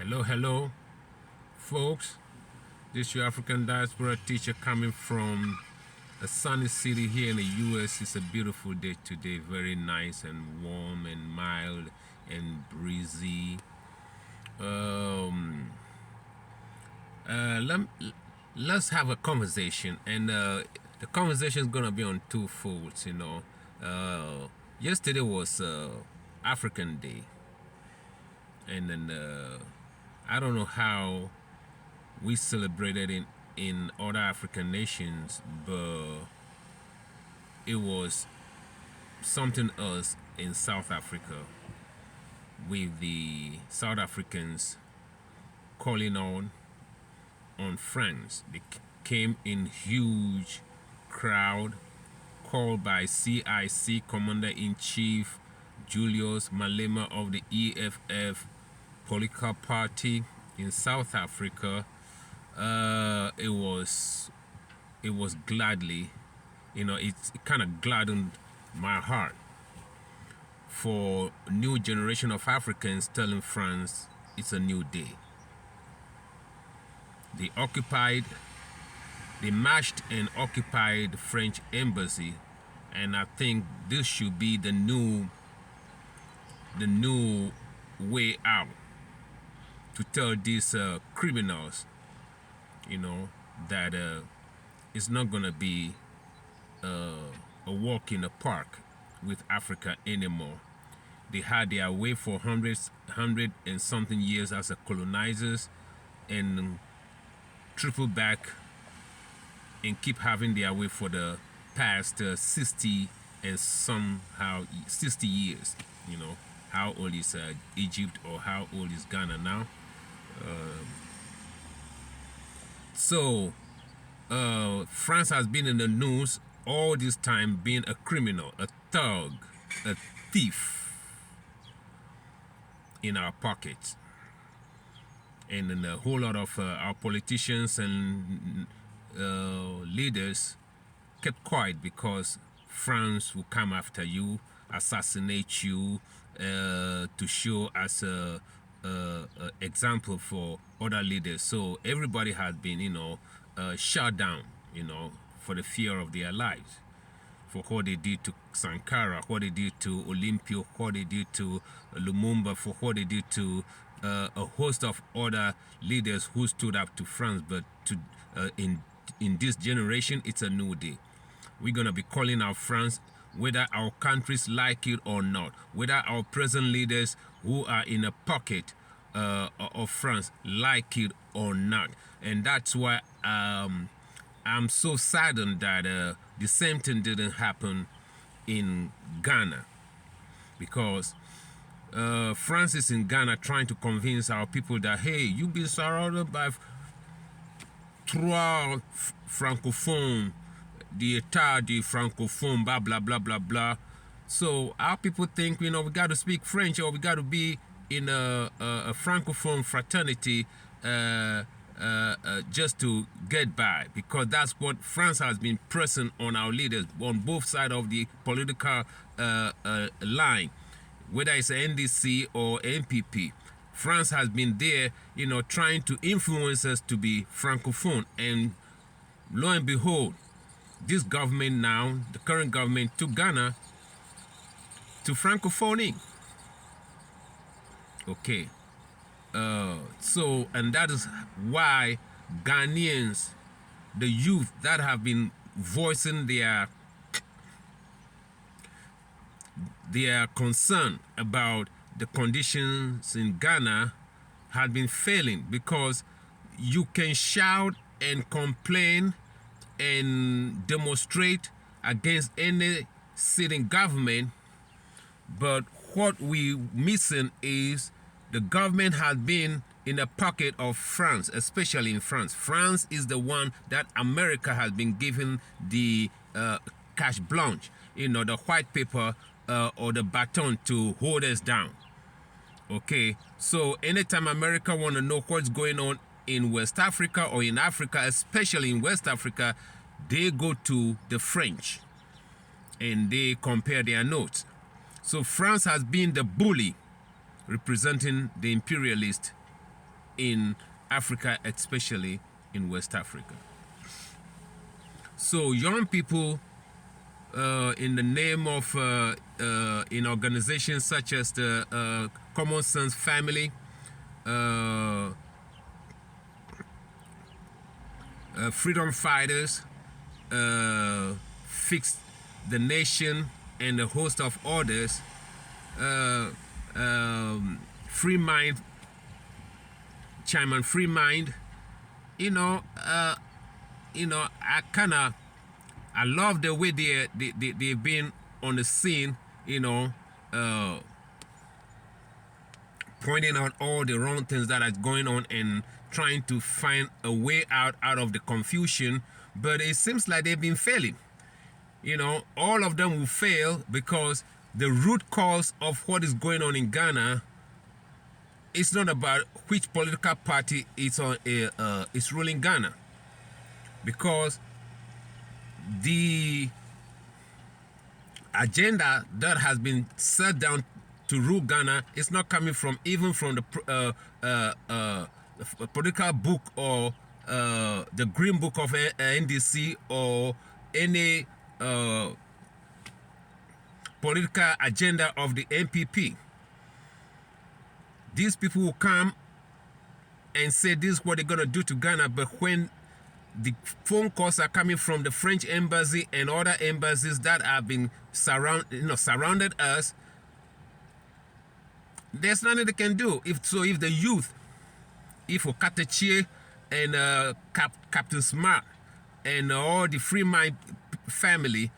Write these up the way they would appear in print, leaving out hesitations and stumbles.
Hello, folks. This is your African diaspora teacher coming from a sunny city here in the U.S. It's a beautiful day today, very nice and warm and mild and breezy. Um, uh, let, let's have a conversation, and the conversation is gonna be on two folds. Yesterday was African Day, and then I don't know how we celebrated in other African nations, but it was something else in South Africa, with the South Africans calling on France. They came in huge crowd, called by CIC Commander-in-Chief Julius Malema of the EFF political party in South Africa. It was gladly, it kind of gladdened my heart for a new generation of Africans telling France it's a new day. They marched and occupied the French embassy, and I think this should be the new way out to tell these criminals, that it's not gonna be a walk in the park with Africa anymore. They had their way for hundred and something years as a colonizers, and triple back and keep having their way for the past 60 years. How old is Egypt, or how old is Ghana now? So France has been in the news all this time being a criminal, a thug, a thief in our pockets. And then a whole lot of our politicians and leaders kept quiet because France will come after you, assassinate you, to show as a example for other leaders. So everybody has been, shut down, for the fear of their lives, for what they did to Sankara, what they did to Olympio, what they did to Lumumba, for what they did to a host of other leaders who stood up to France. But in this generation, it's a new day. We're gonna be calling out France, whether our countries like it or not, whether our present leaders who are in a pocket of France like it or not. And that's why I'm so saddened that the same thing didn't happen in Ghana, because France is in Ghana trying to convince our people that, hey, you've been surrounded by trois francophones, the État du francophone, blah, blah, blah, blah, blah. So our people think, we got to speak French, or we got to be in a francophone fraternity just to get by, because that's what France has been pressing on our leaders on both sides of the political line, whether it's NDC or NPP. France has been there, trying to influence us to be francophone, and lo and behold, this government now, the current government, took Ghana to francophoning. Okay. And that is why Ghanaians, the youth that have been voicing their concern about the conditions in Ghana, had been failing, because you can shout and complain and demonstrate against any sitting government, but what we missing is the government has been in the pocket of France, especially in France. France is the one that America has been giving the cash blanche, the white paper or the baton to hold us down. Okay, so anytime America want to know what's going on in West Africa or in Africa, especially in West Africa, they go to the French and they compare their notes. So France has been the bully representing the imperialist in Africa, especially in West Africa. So young people, in the name of in organizations such as the Common Sense Family, freedom fighters, Fix the Nation, and a host of others, Free Mind, Chairman Free Mind, I love the way they've been on the scene, pointing out all the wrong things that are going on and trying to find a way out of the confusion. But it seems like they've been failing. All of them will fail because the root cause of what is going on in Ghana is not about which political party is ruling Ghana, because the agenda that has been set down to rule Ghana is not coming from the political book or the Green Book of NDC or any political agenda of the NPP. These people will come and say this is what they're going to do to Ghana, but when the phone calls are coming from the French embassy and other embassies that have been surrounded us, there's nothing they can do. If the youth, if Okatechie and Captain Smart and all the Free Mind family,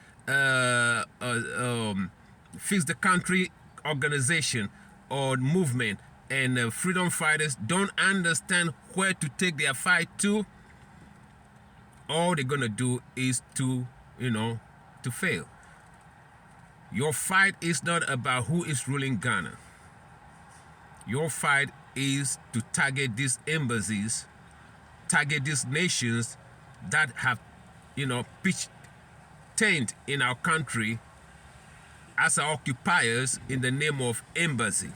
Fix the Country organization or movement, and freedom fighters don't understand where to take their fight to, all they're gonna do is to fail. Your fight is not about who is ruling Ghana. Your fight is to target these embassies, target these nations that have, pitched tent in our country as our occupiers in the name of embassy.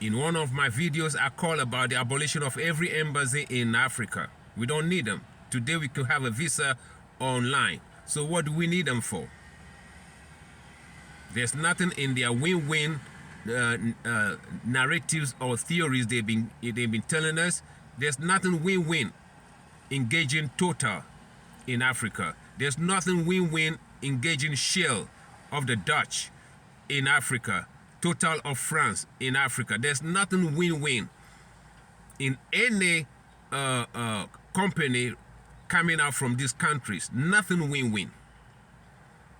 In one of my videos, I call about the abolition of every embassy in Africa. We don't need them. Today we could have a visa online. So what do we need them for? There's nothing in their win-win narratives or theories they've been telling us. There's nothing win-win engaging Total in Africa. There's nothing win-win engaging Shell of the Dutch in Africa, Total of France in Africa. There's nothing win-win in any company coming out from these countries. Nothing win-win.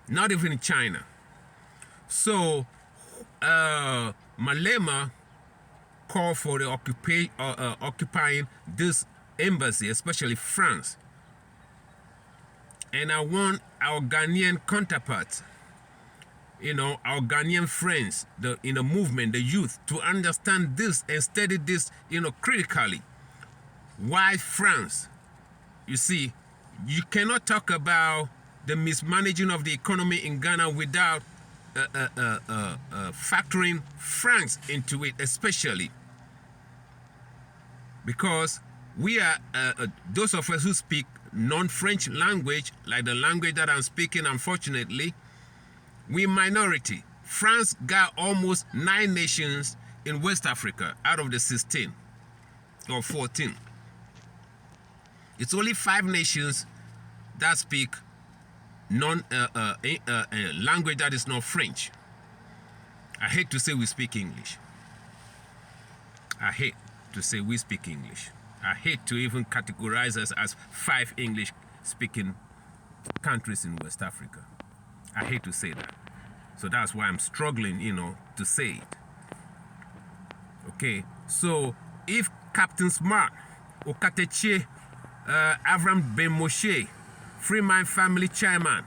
Not even in China. So Malema called for the occupying this embassy, especially France. And I want our Ghanaian counterparts, our Ghanaian friends, in the movement, the youth, to understand this and study this, critically. Why France? You see, you cannot talk about the mismanaging of the economy in Ghana without factoring France into it, especially because we are those of us who speak non-French language, like the language that I'm speaking, unfortunately, we minority. France got almost 9 nations in West Africa out of the 16 or 14. It's only 5 nations that speak language that is not French. I hate to say we speak English. I hate to say we speak English. I hate to even categorize us as 5 English-speaking countries in West Africa. I hate to say that. So that's why I'm struggling, to say it. Okay, so if Captain Smart, Okatechie, Avram Ben Moshe, Free Mind Family Chairman,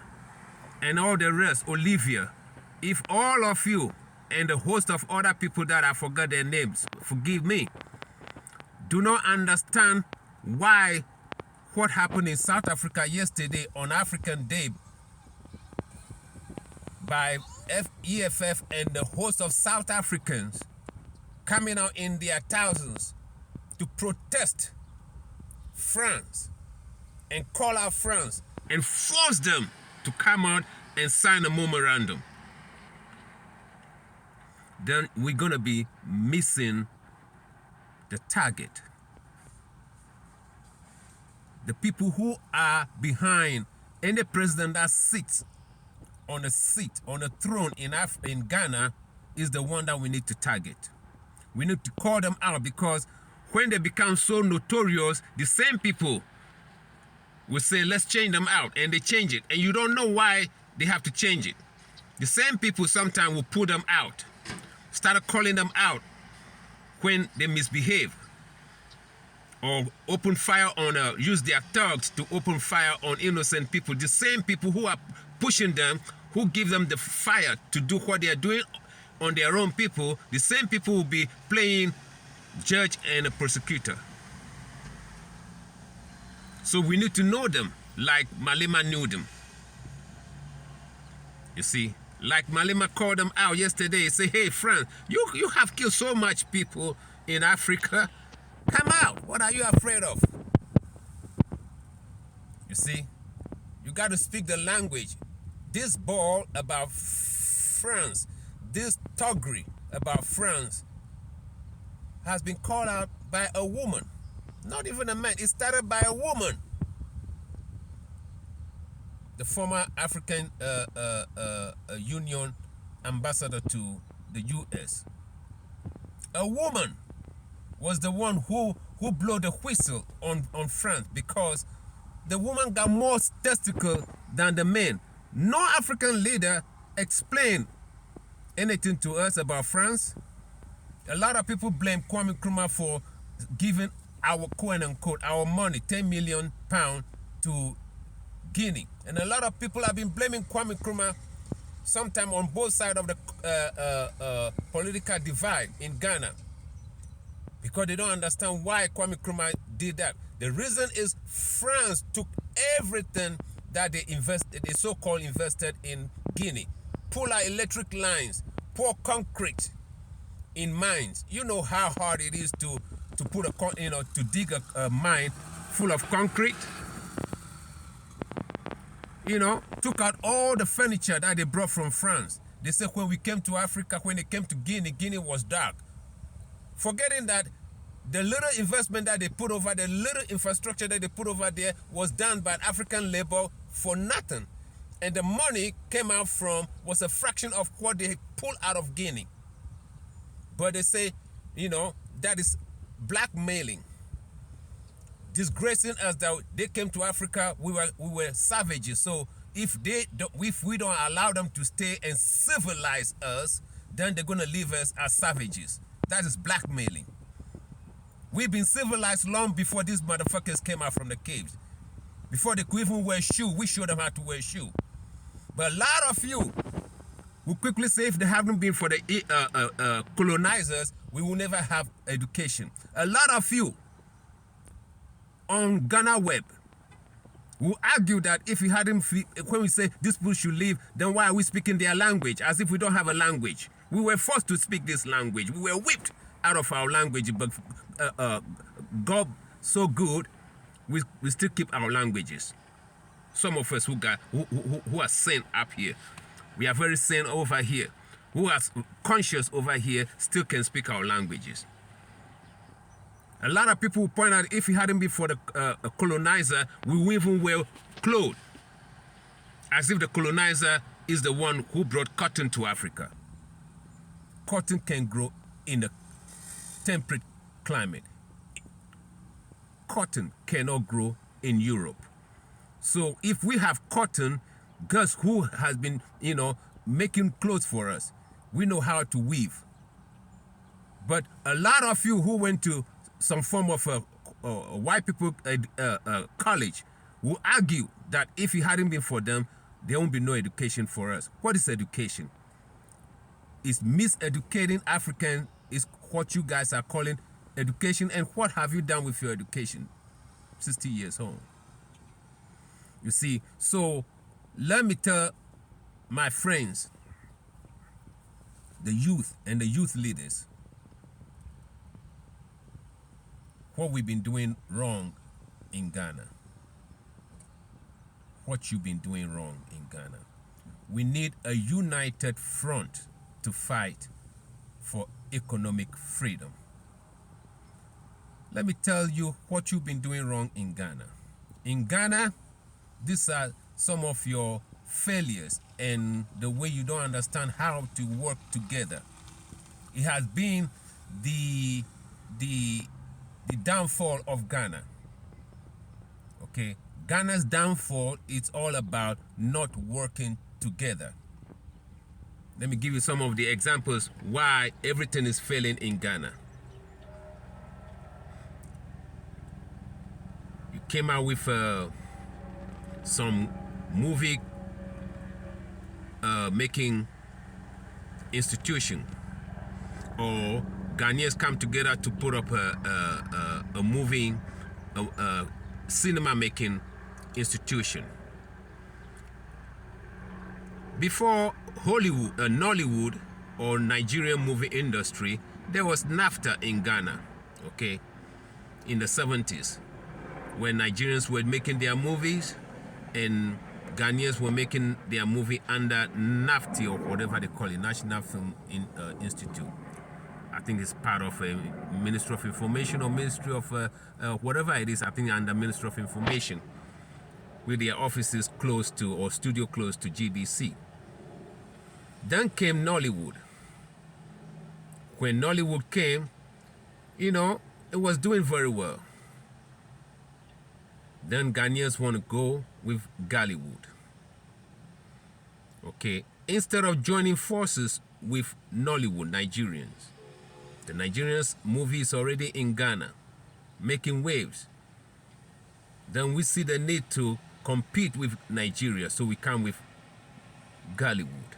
and all the rest, Olivia, if all of you and a host of other people that I forgot their names, forgive me, do not understand why what happened in South Africa yesterday on African Day by EFF and the host of South Africans coming out in their thousands to protest France and call out France and force them to come out and sign a memorandum, then we're going to be missing the target. The people who are behind any president that sits on a seat, on a throne in Ghana is the one that we need to target. We need to call them out, because when they become so notorious, the same people will say, let's change them out, and they change it. And you don't know why they have to change it. The same people sometimes will pull them out, start calling them out when they misbehave, or open fire on, use their thugs to open fire on innocent people. The same people who are pushing them, who give them the fire to do what they are doing on their own people, the same people will be playing judge and a prosecutor. So we need to know them like Malema knew them. You see, like Malema called them out yesterday, say, hey, France, you have killed so much people in Africa. Come out. What are you afraid of? You see, you got to speak the language. This ball about France, this toggery about France has been called out by a woman. Not even a man. It started by a woman. The former African Union ambassador to the U.S. A woman was the one who blew the whistle on France, because the woman got more testicles than the men. No African leader explained anything to us about France. A lot of people blame Kwame Nkrumah for giving our quote unquote our money, 10 million pounds, to Guinea. And a lot of people have been blaming Kwame Nkrumah sometime on both sides of the political divide in Ghana, because they don't understand why Kwame Nkrumah did that. The reason is France took everything that they invested, they so-called invested in Guinea. Pull out electric lines, pour concrete in mines. You know how hard it is to put to dig a mine full of concrete. You know, took out all the furniture that they brought from France. They said when we came to Africa, when they came to Guinea, Guinea was dark. Forgetting that the little investment that they put over, the little infrastructure that they put over there was done by African labor for nothing. And the money came out from, was a fraction of what they pulled out of Guinea. But they say, you know, that is blackmailing. Disgracing us that they came to Africa, we were savages. So if we don't allow them to stay and civilize us, then they're gonna leave us as savages. That is blackmailing. We've been civilized long before these motherfuckers came out from the caves. Before they could even wear shoes, we showed them how to wear shoes. But a lot of you will quickly say, if they haven't been for the colonizers, we will never have education. A lot of you on Ghana Web will argue that if we hadn't, when we say these people should leave, then why are we speaking their language, as if we don't have a language? We were forced to speak this language. We were whipped out of our language, but God so good, we still keep our languages. Some of us who are sane up here, we are very sane over here, who are conscious over here, still can speak our languages. A lot of people will point out, if it hadn't been for the colonizer, we wouldn't even wear clothes. As if the colonizer is the one who brought cotton to Africa. Cotton can grow in a temperate climate. Cotton cannot grow in Europe. So if we have cotton, guess who has been, you know, making clothes for us? We know how to weave. But a lot of you who went to some form of white people college will argue that if it hadn't been for them, there won't be no education for us. What is education? It's miseducating Africans is what you guys are calling education. And what have you done with your education? 60 years on. You see, so let me tell my friends, the youth and the youth leaders, what we've been doing wrong in Ghana. What you've been doing wrong in Ghana. We need a united front to fight for economic freedom. Let me tell you what you've been doing wrong in Ghana. In Ghana, these are some of your failures and the way you don't understand how to work together. It has been the downfall of Ghana. Okay, Ghana's downfall is all about not working together. Let me give you some of the examples why everything is failing in Ghana. You came out with some movie making institution, or Ghanaians come together to put up a movie, cinema making institution. Before Hollywood, Nollywood, or Nigerian movie industry, there was NAFTA in Ghana, okay, in the 70s, when Nigerians were making their movies and Ghanaians were making their movie under NAFTA, or whatever they call it, National Film Institute. I think it's part of a Ministry of Information or Ministry of whatever it is. I think under Ministry of Information, with their offices close to, or studio close to, GBC. Then came Nollywood. When Nollywood came, you know, it was doing very well. Then Ghanaians want to go with Gollywood. Okay, instead of joining forces with Nollywood Nigerians, the Nigerians movie is already in Ghana, making waves. Then we see the need to compete with Nigeria, so we come with Gollywood.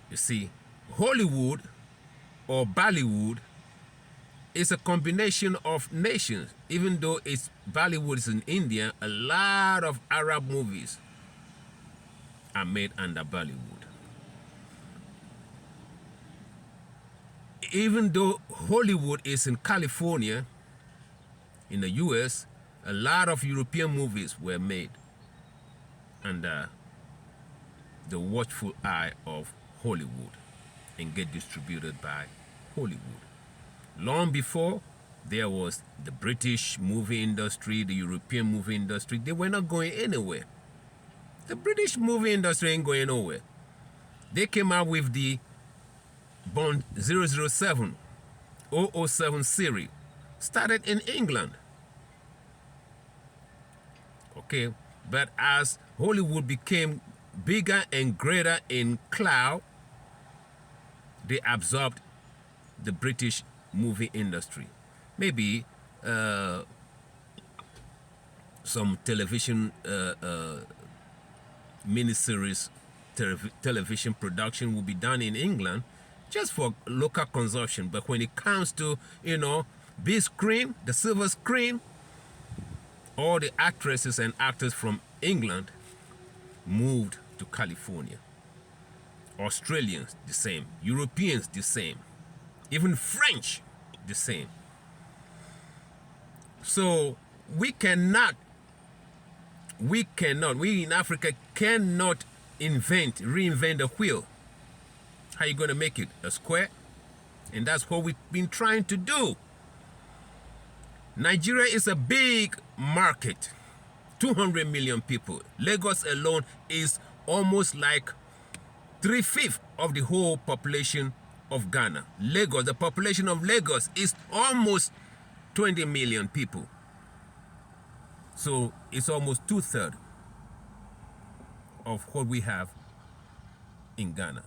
You see, Hollywood or Bollywood is a combination of nations. Even though it's Bollywood is in India, a lot of Arab movies are made under Bollywood. Even though Hollywood is in California, in the US, a lot of European movies were made under the watchful eye of Hollywood and get distributed by Hollywood. Long before, there was the British movie industry, the European movie industry. They were not going anywhere. The British movie industry ain't going nowhere. They came out with the Bond 007, 007 series. Started in England. Okay, but as Hollywood became bigger and greater in clout, they absorbed the British movie industry. Maybe some television miniseries, television production will be done in England just for local consumption. But when it comes to, you know, big screen, the silver screen, all the actresses and actors from England moved to California. Australians, the same. Europeans, the same. Even French, the same. So we in Africa cannot reinvent the wheel. How are you going to make it? A square? And that's what we've been trying to do. Nigeria is a big market. 200 million people. Lagos alone is almost like 3/5 of the whole population of Ghana. Lagos, the population of Lagos is almost 20 million people. So it's almost 2/3 of what we have in Ghana.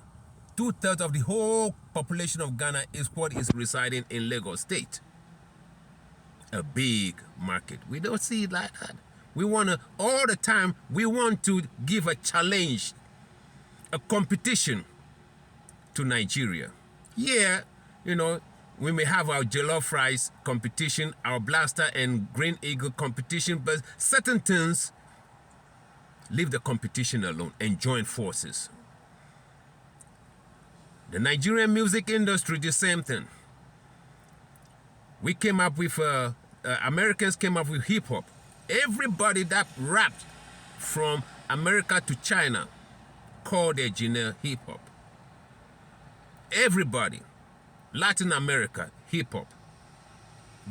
2/3 of the whole population of Ghana is what is residing in Lagos State. A big market. We don't see it like that. We want to, all the time, we want to give a challenge, a competition to Nigeria. Yeah, you know, we may have our jollof rice competition, our blaster and green eagle competition, but certain things, leave the competition alone and join forces. The Nigerian music industry, the same thing. We came up with, Americans came up with hip hop. Everybody that rapped from America to China called their genre hip hop. Everybody. Latin America, hip hop.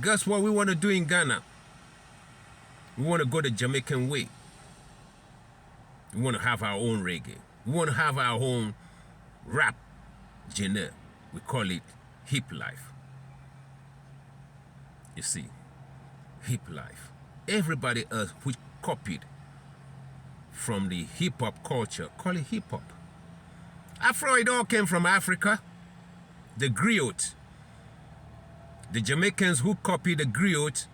Guess what we want to do in Ghana? We want to go the Jamaican way. We want to have our own reggae. We want to have our own rap genre. We call it hip life. You see, hip life. Everybody else which copied from the hip hop culture, call it hip hop. After all, it all came from Africa. The griot. The Jamaicans who copied the griot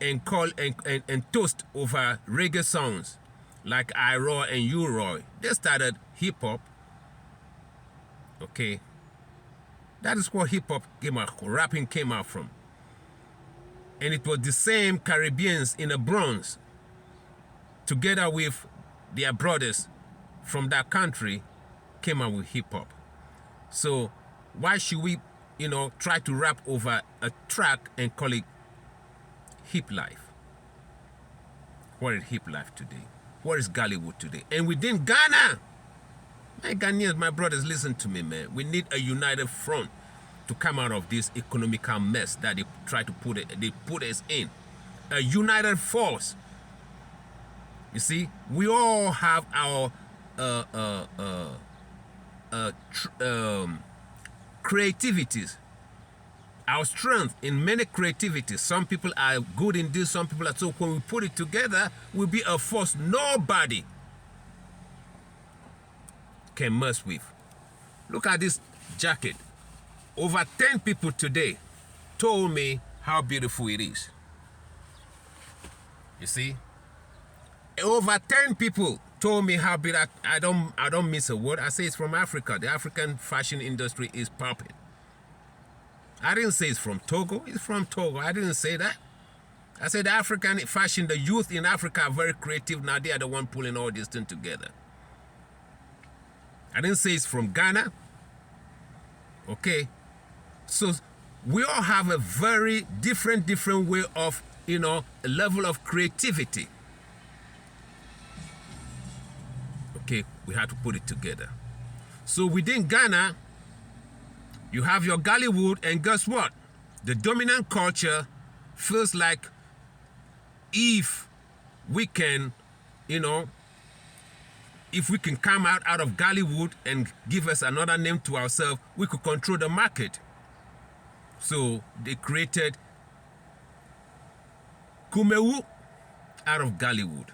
and call and toast over reggae songs like I Roy and You Roy. They started hip hop. Okay. That is what hip hop came out, rapping came out from. And it was the same Caribbeans in the Bronx, together with their brothers from that country, came out with hip hop. So why should we, try to rap over a track and call it hip life? What is hip life today? What is Gollywood today? And within Ghana, my Ghanaians, my brothers, listen to me, man. We need a united front to come out of this economical mess that they try to put us in. A united force. You see, we all have our creativities, our strength in many creativities. Some people are good in this, some people are. So when we put it together, we'll be a force nobody can mess with. Look at this jacket. Over 10 people today told me how beautiful it is. You see? Over 10 people told me how beautiful. I don't miss a word. I say it's from Africa. The African fashion industry is popping. I didn't say it's from Togo. It's from Togo. I didn't say that. I said the African fashion, the youth in Africa are very creative. Now they are the one pulling all this thing together. I didn't say it's from Ghana. Okay. So we all have a very different way of, a level of creativity. Okay, we had to put it together. So within Ghana, you have your Gollywood, and guess what? The dominant culture feels like if we can, if we can come out of Gollywood and give us another name to ourselves, we could control the market. So they created Kumewu out of Gollywood.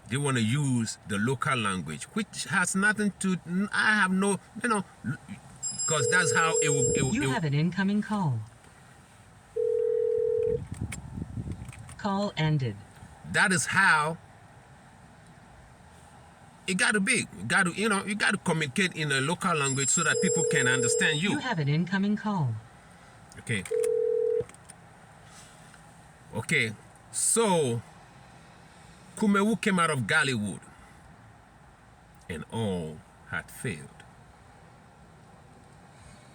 They want to use the local language, which has nothing to, I have no, because that's how it will. You have an incoming call. Call ended. That is how it got to be. You got to communicate in a local language so that people can understand you. You have an incoming call. Okay. Okay. So Kumewu came out of Gollywood and all had failed.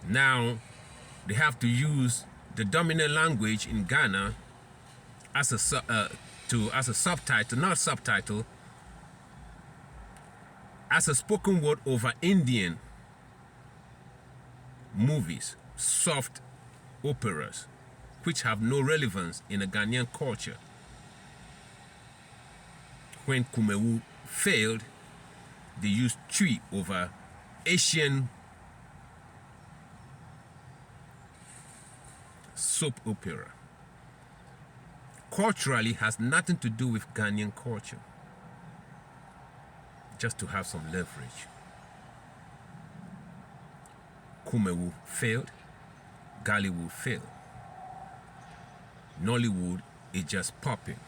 Now they have to use the dominant language in Ghana as a subtitle, not subtitle, as a spoken word over Indian movies, soft operas, which have no relevance in the Ghanaian culture. When Kumewu failed, they used Twi over Asian soap opera. Culturally has nothing to do with Ghanaian culture. Just to have some leverage. Kumewu failed. Gollywood failed. Nollywood is just popping.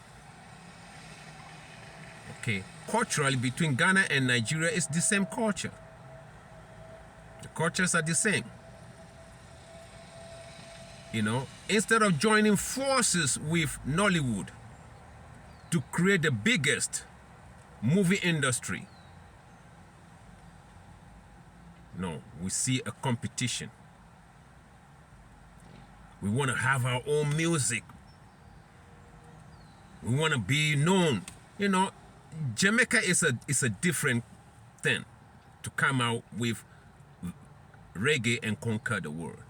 Okay, culturally between Ghana and Nigeria, it's the same culture. The cultures are the same. Instead of joining forces with Nollywood to create the biggest movie industry, no, we see a competition. We want to have our own music. We want to be known. You know, Jamaica is a different thing to come out with reggae and conquer the world.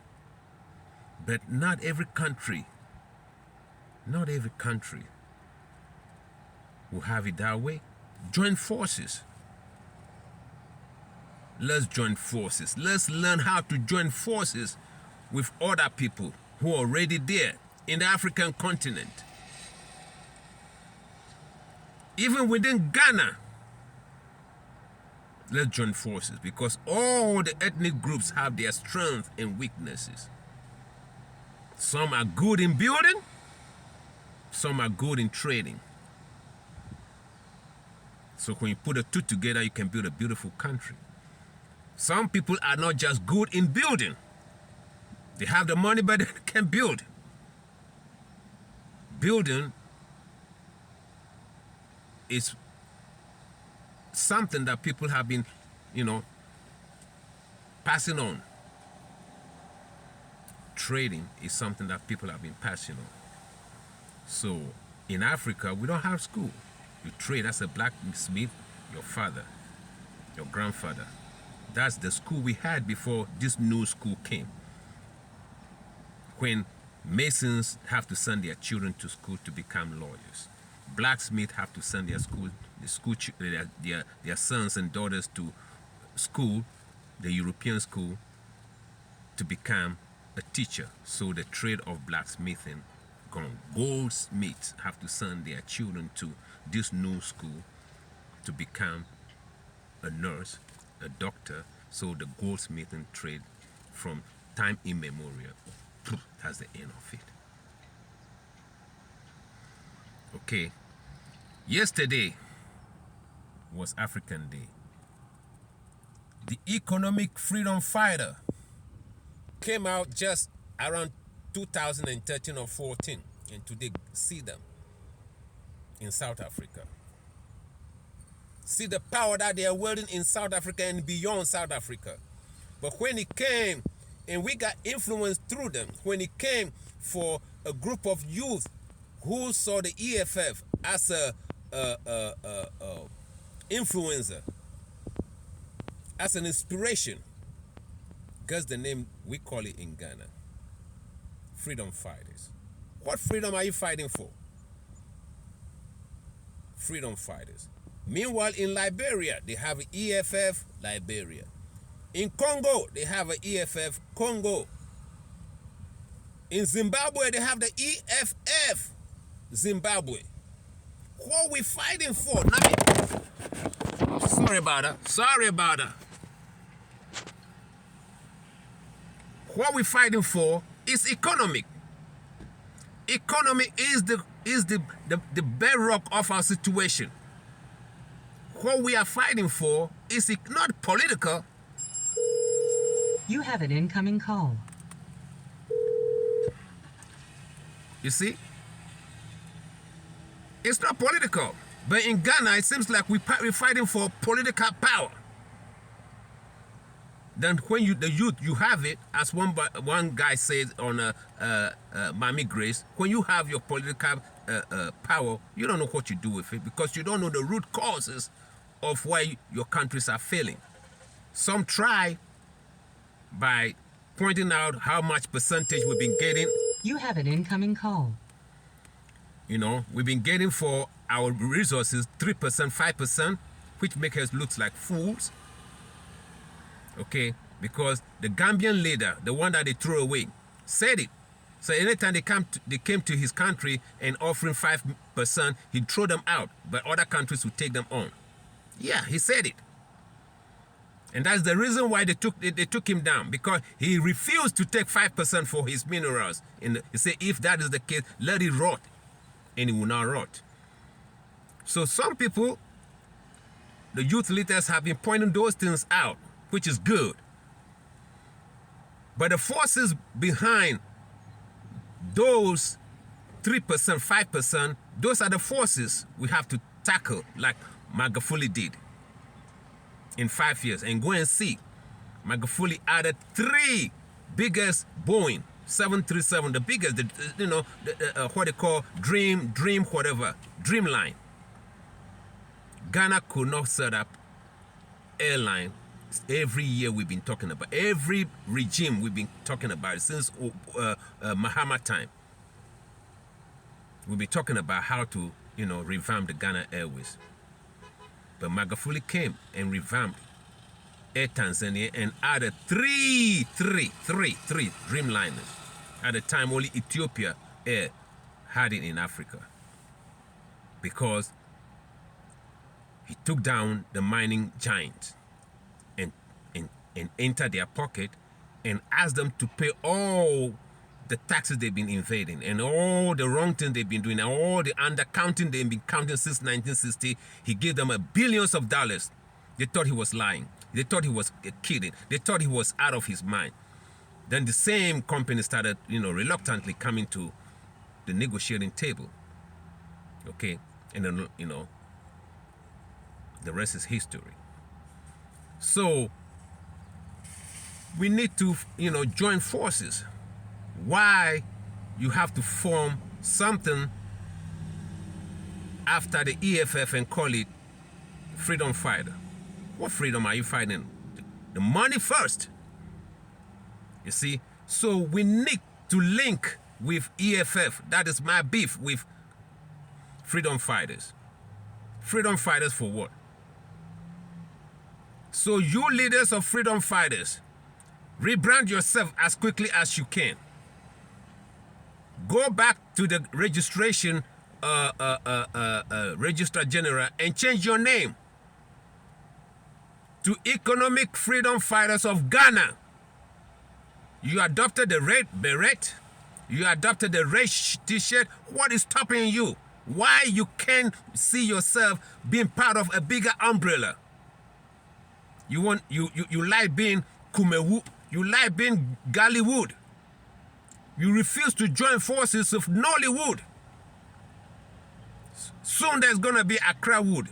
But not every country will have it that way. Join forces. Let's join forces. Let's learn how to join forces with other people who are already there in the African continent. Even within Ghana, let's join forces, because all the ethnic groups have their strengths and weaknesses. Some are good in building, some are good in trading. So when you put the two together, you can build a beautiful country. Some people are not just good in building. They have the money, but they can't build. Building is something that people have been, passing on. Trading is something that people have been passing on. So in Africa, we don't have school. You trade as a blacksmith, your father, your grandfather. That's the school we had before this new school came. When masons have to send their children to school to become lawyers. Blacksmiths have to send their sons and daughters to school, the European school, to become a teacher. So the trade of blacksmithing gone. Goldsmiths have to send their children to this new school to become a nurse, a doctor. So the goldsmithing trade from time immemorial has the end of it. Okay, yesterday was African Day. The economic freedom fighter came out just around 2013 or 14, and today see them in South Africa. See the power that they are wielding in South Africa and beyond South Africa. But when it came, and we got influenced through them, when it came for a group of youth who saw the EFF as a influencer, as an inspiration, guess the name we call it in Ghana? Freedom fighters. What freedom are you fighting for? Freedom fighters. Meanwhile, in Liberia, they have EFF Liberia. In Congo, they have an EFF Congo. In Zimbabwe, they have the EFF Zimbabwe. What are we fighting for? Sorry about that. What we're fighting for is economic. Economy is the bedrock of our situation. What we are fighting for is not political. You have an incoming call. You see? It's not political. But in Ghana, it seems like we're fighting for political power. Then when the youth, you have it, as one guy said on Mami Grace, when you have your political power, you don't know what you do with it, because you don't know the root causes of why your countries are failing. Some try by pointing out how much percentage we've been getting. You have an incoming call. We've been getting for our resources 3%, 5%, which makes us look like fools. Okay, because the Gambian leader, the one that they threw away, said it. So anytime they came to his country and offering 5%, he'd throw them out, but other countries would take them on. Yeah, he said it. And that's the reason why they took him down, because he refused to take 5% for his minerals. And he said, if that is the case, let it rot. And it will not rot. So some people, the youth leaders, have been pointing those things out, which is good. But the forces behind those 3%, 5%, those are the forces we have to tackle, like Magufuli did in 5 years. And go and see, Magufuli added 3 biggest Boeing 737, the biggest, what they call dream whatever, Dreamline. Ghana could not set up airline. Every year we've been talking about, every regime we've been talking about it since Mahama time. We've been talking about how to, revamp the Ghana Airways. But Magufuli came and revamped Air Tanzania and added three Dreamliners. At the time, only Ethiopia Air had it in Africa. Because he took down the mining giants and entered their pocket and asked them to pay all the taxes they've been invading and all the wrong things they've been doing and all the undercounting they've been counting since 1960. He gave them billions of dollars. They thought he was lying. They thought he was kidding. They thought he was out of his mind. Then the same company started, reluctantly coming to the negotiating table. Okay? And then, the rest is history. So, we need to, join forces. Why you have to form something after the EFF and call it freedom fighter? What freedom are you fighting? The money first. You see? So we need to link with EFF. That is my beef with freedom fighters. Freedom fighters for what? So you leaders of freedom fighters, rebrand yourself as quickly as you can. Go back to the registration Registrar General and change your name to Economic Freedom Fighters of Ghana. You adopted the red beret. You adopted the red t-shirt. What is stopping you? Why you can't see yourself being part of a bigger umbrella? You like being Kumewu. You like being Gallywood. You refuse to join forces with Nollywood. Soon there's going to be Accra Wood.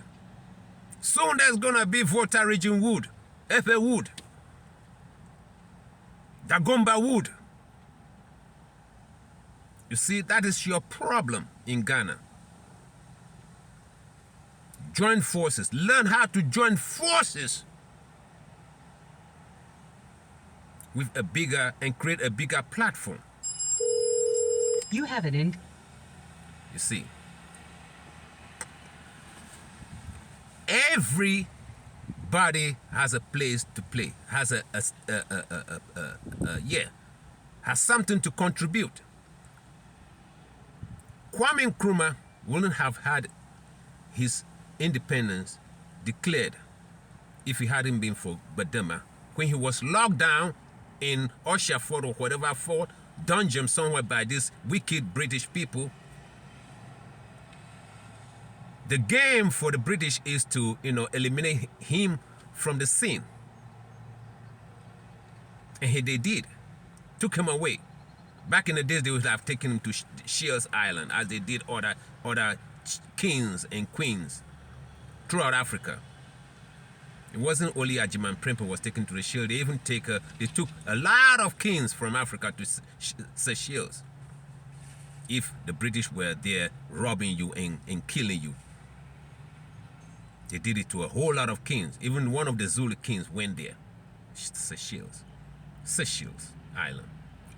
Soon there's going to be Volta Region Wood, Efe Wood, Dagomba Wood. You see, that is your problem in Ghana. Join forces. Learn how to join forces with a bigger and create a bigger platform. You have it in. You see, everybody has a place to play, has has something to contribute. Kwame Nkrumah wouldn't have had his independence declared if it hadn't been for Badema. When he was locked down in Usher Fort or whatever fort, dungeon somewhere by these wicked British people, the game for the British is to, eliminate him from the scene. And they did. Took him away. Back in the days, they would have taken him to Shears Island, as they did other kings and queens throughout Africa. It wasn't only Ajiman Prempe was taken to the Shield. They took a lot of kings from Africa to Seychelles. If the British were there robbing you and killing you. They did it to a whole lot of kings. Even one of the Zulu kings went there. Seychelles Island,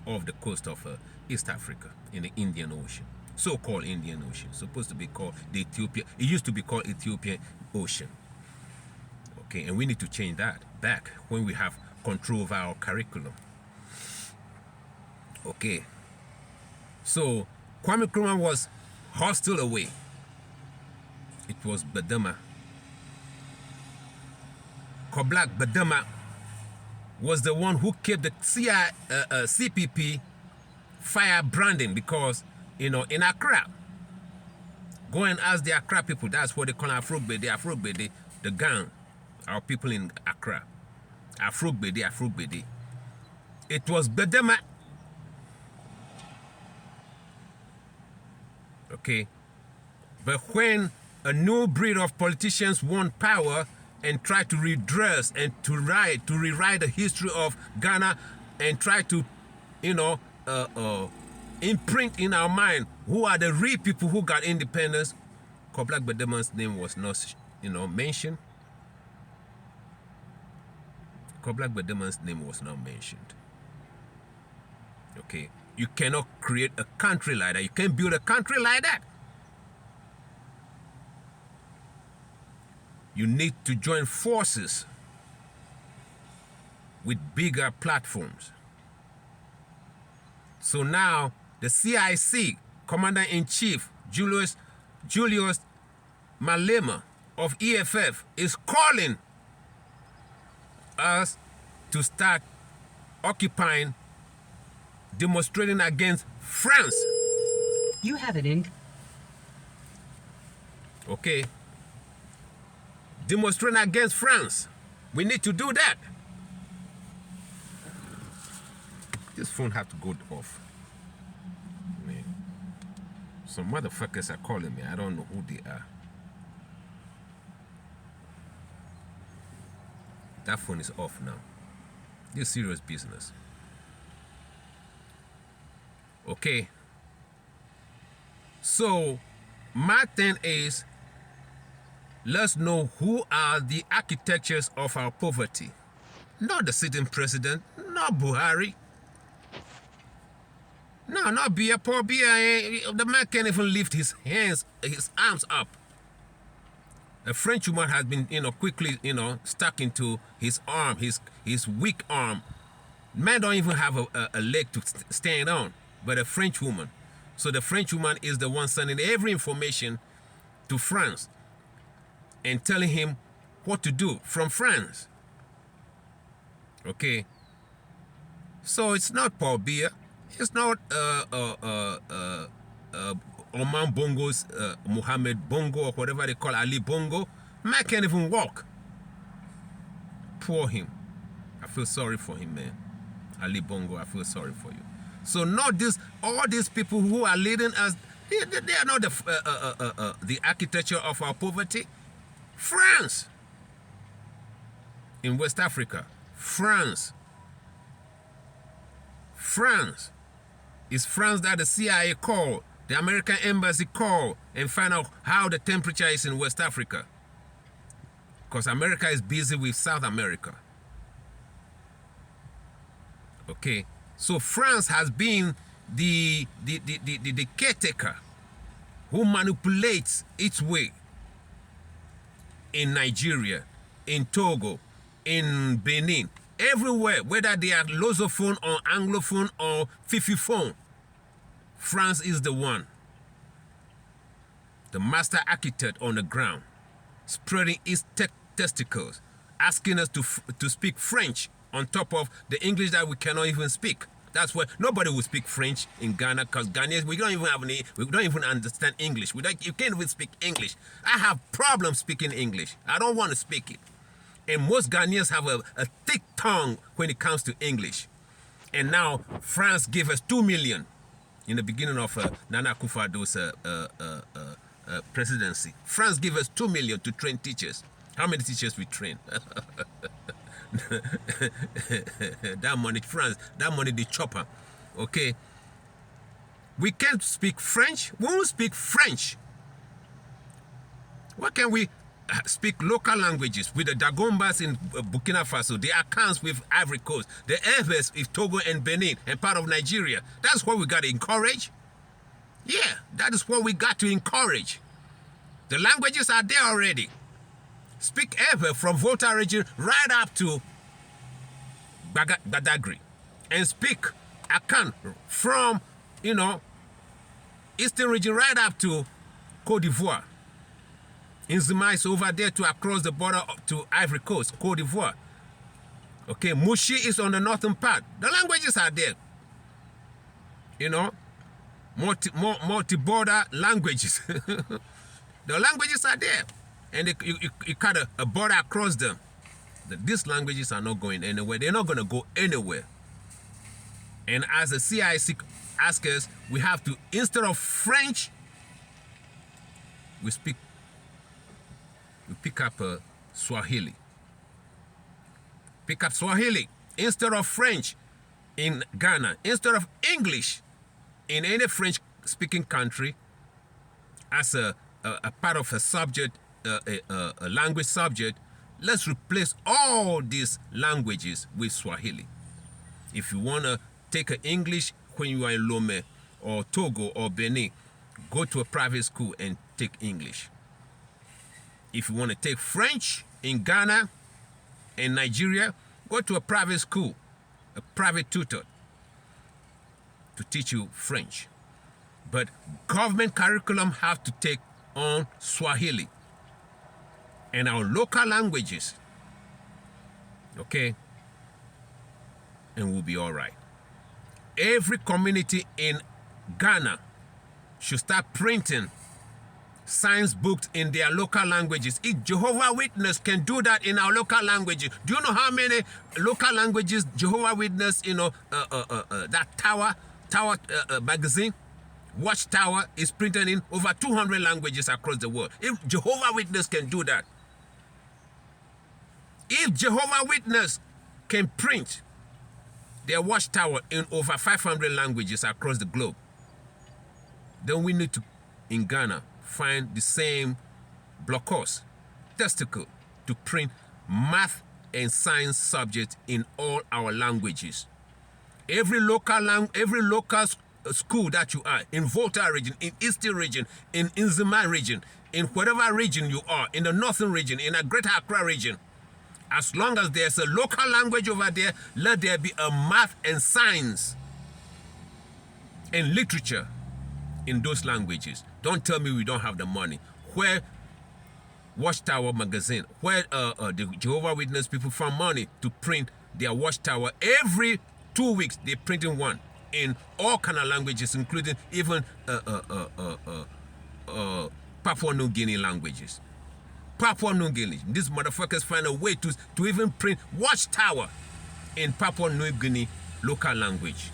off the coast of East Africa in the Indian Ocean. So-called Indian Ocean. Supposed to be called the Ethiopia. It used to be called Ethiopian Ocean. Okay, and we need to change that back when we have control of our curriculum. Okay. So Kwame Nkrumah was hostile away. It was Badema. Koblak Badema was the one who kept the CPP fire branding because, in Accra, go and ask the Accra people, that's what they call Afrogbede, the gang, our people in Accra. Afrogbede. It was Badema. Okay. But when a new breed of politicians want power and try to redress and to rewrite the history of Ghana and try to, imprint in our mind who are the real people who got independence, Koblak Bedeman's name was not, mentioned. Koblak Bedeman's name was not mentioned. Okay, you cannot create a country like that. You can't build a country like that. You need to join forces with bigger platforms. So now the CIC Commander-in-Chief Julius Malema of EFF is calling us to start occupying, demonstrating against France. You have it in. Okay. Demonstrating against France. We need to do that. This phone have to go off. Man. Some motherfuckers are calling me. I don't know who they are. That phone is off now. This is serious business. Okay. So, my thing is, let's know who are the architects of our poverty. Not the sitting president, not Buhari. No, not Biya. Poor Biya. The man can't even lift his arms up. A French woman has been, quickly, stuck into his arm, his weak arm. Man don't even have a leg to stand on, but a French woman. So the French woman is the one sending every information to France and telling him what to do from France. Okay. So it's not Paul Biya. It's not Oman Bongo's Mohammed Bongo or whatever they call Ali Bongo. Man can't even walk. Poor him. I feel sorry for him, man. Ali Bongo, I feel sorry for you. So not this, all these people who are leading us, they are not the architecture of our poverty. France. In West Africa. France. France. It's France that the CIA called, the American embassy called, and find out how the temperature is in West Africa. Because America is busy with South America. Okay. So France has been the caretaker who manipulates its way in Nigeria, in Togo, in Benin, everywhere, whether they are Lusophone or Anglophone or Fifiphone, France is the one, the master architect on the ground, spreading its testicles, asking us to speak French on top of the English that we cannot even speak. That's why nobody will speak French in Ghana, because Ghanaians, we don't even understand English. You can't even speak English. I have problems speaking English. I don't want to speak it. And most Ghanaians have a thick tongue when it comes to English. And now France gave us 2 million in the beginning of Nana Akufo-Addo's presidency. France gave us 2 million to train teachers. How many teachers we train? That money, France, that money, the chopper. Okay. We can't speak French. We won't speak French. What can we speak? Local languages with the Dagombas in Burkina Faso, the Akans with Ivory Coast, the Eves with Togo and Benin and part of Nigeria. That's what we got to encourage. Yeah, that is what we got to encourage. The languages are there already. Speak Ewe from Volta region right up to Badagry. And speak Akan from, Eastern region right up to Côte d'Ivoire. Nzima is over there to across the border to Ivory Coast, Côte d'Ivoire. Okay, Mushi is on the northern part. The languages are there. Multi-border languages. The languages are there. And you cut a border across them. These languages are not going anywhere. They're not going to go anywhere. And as the CIC asks us, we have to, instead of French, we pick up Swahili. Pick up Swahili. Instead of French, in Ghana, instead of English in any French-speaking country as a part of a subject, a language subject, let's replace all these languages with Swahili. If you want to take English when you are in Lome or Togo or Benin, go to a private school and take English. If you want to take French in Ghana and Nigeria, go to a private school, a private tutor to teach you French. But government curriculum have to take on Swahili and our local languages, okay? And we'll be all right. Every community in Ghana should start printing science books in their local languages. If Jehovah's Witness can do that in our local languages, do you know how many local languages Jehovah's Witness, that Tower magazine, Watchtower, is printed in over 200 languages across the world? If Jehovah's Witness can do that, if Jehovah's Witness can print their Watchtower in over 500 languages across the globe, then we need to, in Ghana, find the same blockhouse, testicle, to print math and science subjects in all our languages. Every local school that you are, in Volta region, in Eastern region, in Nzima region, in whatever region you are, in the Northern region, in a Greater Accra region, as long as there's a local language over there, let there be a math and science and literature in those languages. Don't tell me we don't have the money. Where Watchtower magazine, where the Jehovah's Witness people found money to print their Watchtower, every 2 weeks they're printing one in all kind of languages, including even Papua New Guinea languages. Papua New Guinea. These motherfuckers find a way to even print Watchtower in Papua New Guinea local language.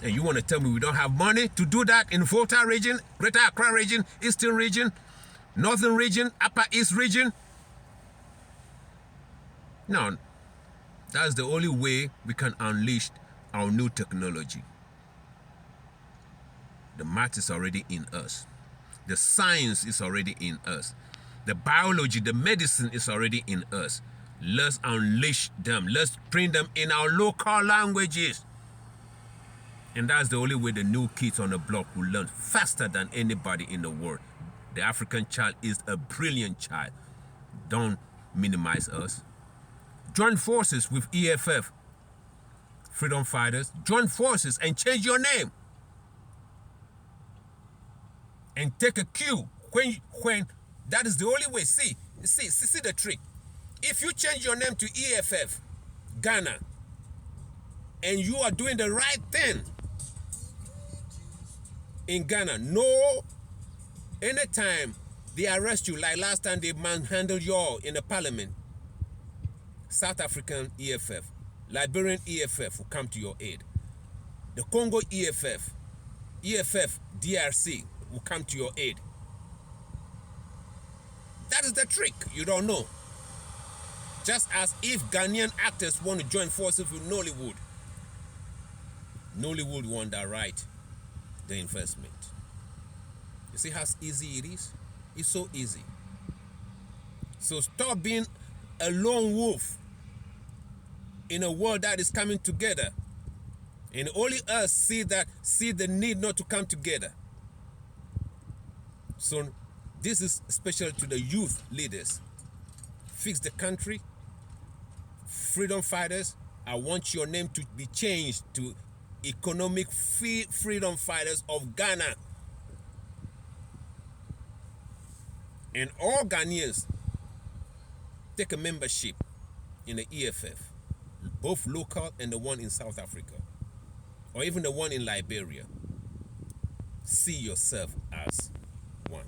And you want to tell me we don't have money to do that in Volta region, Greater Accra region, Eastern region, Northern region, Upper East region? No. That's the only way we can unleash our new technology. The math is already in us. The science is already in us. The biology, the medicine is already in us. Let's unleash them. Let's print them in our local languages. And that's the only way the new kids on the block will learn faster than anybody in the world. The African child is a brilliant child. Don't minimize us. Join forces with EFF, freedom fighters. Join forces and change your name. And take a cue when that is the only way. See the trick. If you change your name to EFF, Ghana, and you are doing the right thing in Ghana, anytime they arrest you, like last time they manhandled you all in the parliament, South African EFF, Liberian EFF will come to your aid. The Congo EFF DRC will come to your aid. That is the trick. You don't know. Just as if Ghanaian actors want to join forces with Nollywood. Nollywood won't direct the investment. You see how easy it is? It's so easy. So stop being a lone wolf in a world that is coming together. And only us see the need not to come together. So this is special to the youth leaders. Fix the country. Freedom fighters, I want your name to be changed to Economic Freedom Fighters of Ghana. And all Ghanaians take a membership in the EFF, both local and the one in South Africa, or even the one in Liberia. See yourself as one.